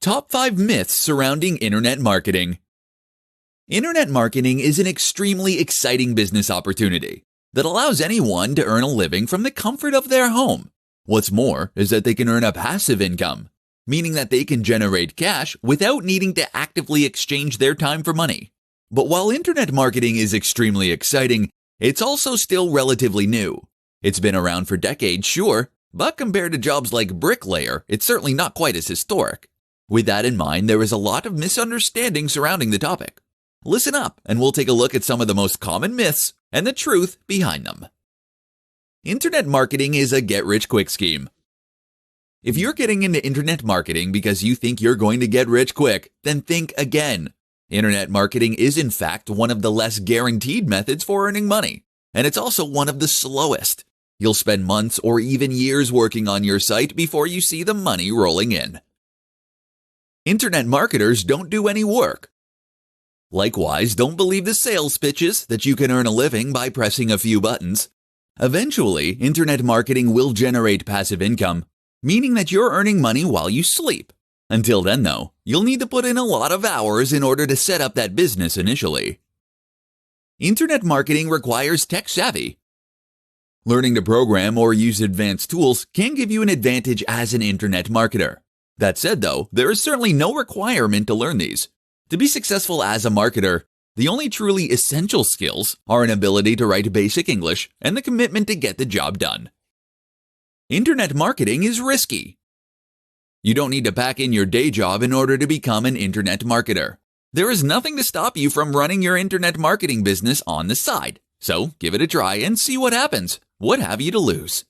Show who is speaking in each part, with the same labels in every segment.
Speaker 1: Top 5 Myths Surrounding Internet Marketing. Internet marketing is an extremely exciting business opportunity that allows anyone to earn a living from the comfort of their home. What's more is that they can earn a passive income, meaning that they can generate cash without needing to actively exchange their time for money. But while internet marketing is extremely exciting, it's also still relatively new. It's been around for decades, sure, but compared to jobs like bricklayer, it's certainly not quite as historic. With that in mind, there is a lot of misunderstanding surrounding the topic. Listen up, and we'll take a look at some of the most common myths and the truth behind them. Internet marketing is a get-rich-quick scheme. If you're getting into internet marketing because you think you're going to get rich quick, then think again. Internet marketing is in fact one of the less guaranteed methods for earning money, and it's also one of the slowest. You'll spend months or even years working on your site before you see the money rolling in. Internet marketers don't do any work. Likewise, don't believe the sales pitches that you can earn a living by pressing a few buttons. Eventually, internet marketing will generate passive income, meaning that you're earning money while you sleep. Until then, though, you'll need to put in a lot of hours in order to set up that business initially. Internet marketing requires tech savvy. Learning to program or use advanced tools can give you an advantage as an internet marketer. That said, though, there is certainly no requirement to learn these. To be successful as a marketer, the only truly essential skills are an ability to write basic English and the commitment to get the job done. Internet marketing is risky. You don't need to pack in your day job in order to become an internet marketer. There is nothing to stop you from running your internet marketing business on the side. So give it a try and see what happens. What have you to lose?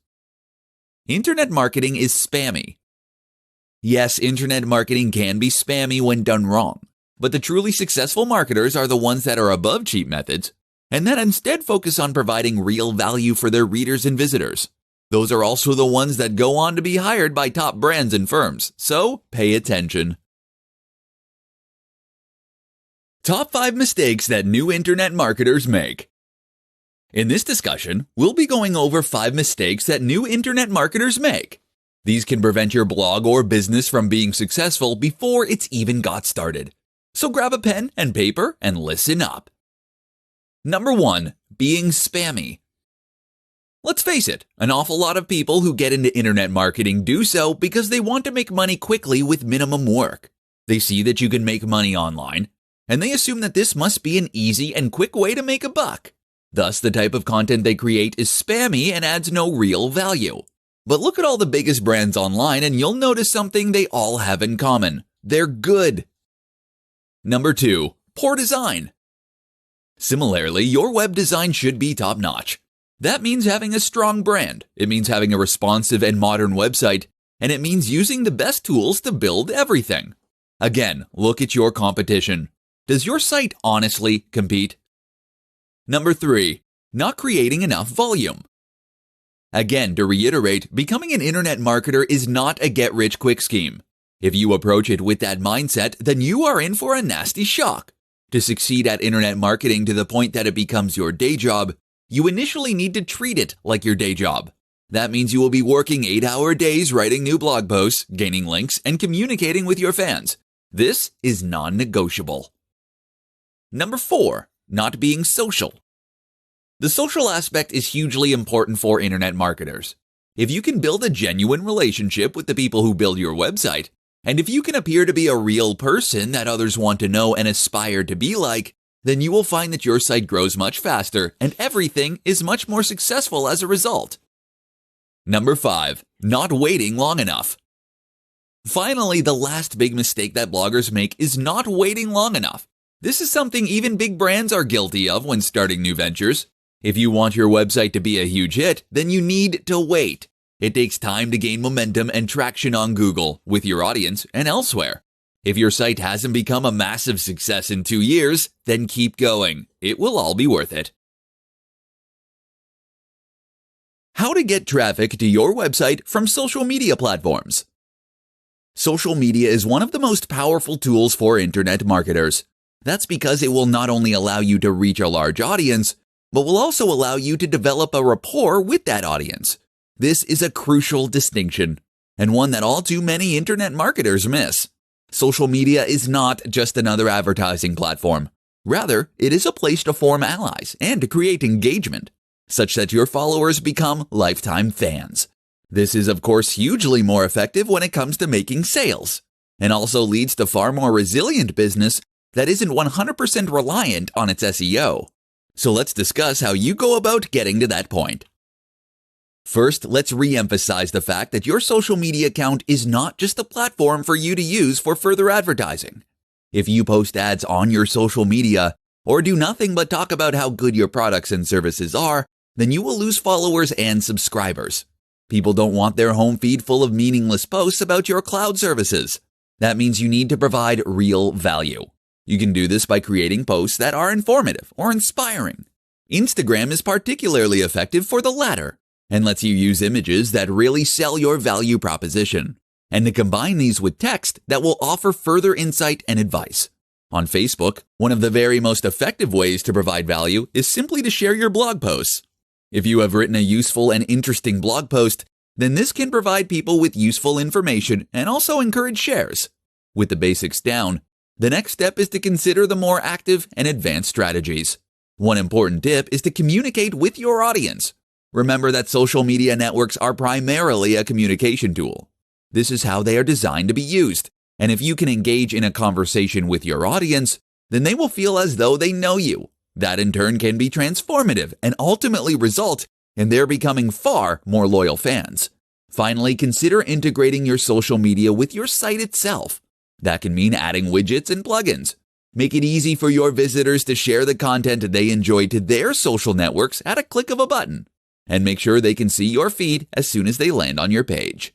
Speaker 1: Internet marketing is spammy. Yes, internet marketing can be spammy when done wrong, but the truly successful marketers are the ones that are above cheap methods and that instead focus on providing real value for their readers and visitors. Those are also the ones that go on to be hired by top brands and firms, so pay attention. Top 5 Mistakes that New Internet Marketers Make. In this discussion, we'll be going over 5 mistakes that new internet marketers make. These can prevent your blog or business from being successful before it's even got started. So grab a pen and paper and listen up. Number 1. Being spammy. Let's face it, an awful lot of people who get into internet marketing do so because they want to make money quickly with minimum work. They see that you can make money online, and they assume that this must be an easy and quick way to make a buck. Thus, the type of content they create is spammy and adds no real value. But look at all the biggest brands online and you'll notice something they all have in common. They're good. Number 2. Poor design. Similarly, your web design should be top-notch. That means having a strong brand. It means having a responsive and modern website. And it means using the best tools to build everything. Again, look at your competition. Does your site honestly compete? Number 3. Not creating enough volume. Again, to reiterate, becoming an internet marketer is not a get-rich-quick scheme. If you approach it with that mindset, then you are in for a nasty shock. To succeed at internet marketing to the point that it becomes your day job, you initially need to treat it like your day job. That means you will be working 8-hour days writing new blog posts, gaining links, and communicating with your fans. This is non-negotiable. Number 4. Not being social. The social aspect is hugely important for internet marketers. If you can build a genuine relationship with the people who build your website, and if you can appear to be a real person that others want to know and aspire to be like, then you will find that your site grows much faster and everything is much more successful as a result. Number 5. Not waiting long enough. Finally, the last big mistake that bloggers make is not waiting long enough. This is something even big brands are guilty of when starting new ventures. If you want your website to be a huge hit, then you need to wait. It takes time to gain momentum and traction on Google, with your audience, and elsewhere. If your site hasn't become a massive success in 2 years, then keep going. It will all be worth it. How to get traffic to your website from social media platforms. Social media is one of the most powerful tools for internet marketers. That's because it will not only allow you to reach a large audience, but will also allow you to develop a rapport with that audience. This is a crucial distinction, and one that all too many internet marketers miss. Social media is not just another advertising platform. Rather, it is a place to form allies and to create engagement, such that your followers become lifetime fans. This is, of course, hugely more effective when it comes to making sales, and also leads to far more resilient business that isn't 100% reliant on its SEO. So let's discuss how you go about getting to that point. First, let's re-emphasize the fact that your social media account is not just a platform for you to use for further advertising. If you post ads on your social media or do nothing but talk about how good your products and services are, then you will lose followers and subscribers. People don't want their home feed full of meaningless posts about your cloud services. That means you need to provide real value. You can do this by creating posts that are informative or inspiring. Instagram is particularly effective for the latter and lets you use images that really sell your value proposition, and to combine these with text that will offer further insight and advice. On Facebook, one of the very most effective ways to provide value is simply to share your blog posts. If you have written a useful and interesting blog post, then this can provide people with useful information and also encourage shares. With the basics down, the next step is to consider the more active and advanced strategies. One important tip is to communicate with your audience. Remember that social media networks are primarily a communication tool. This is how they are designed to be used, and if you can engage in a conversation with your audience, then they will feel as though they know you. That in turn can be transformative and ultimately result in their becoming far more loyal fans. Finally, consider integrating your social media with your site itself. That can mean adding widgets and plugins. Make it easy for your visitors to share the content they enjoy to their social networks at a click of a button. And make sure they can see your feed as soon as they land on your page.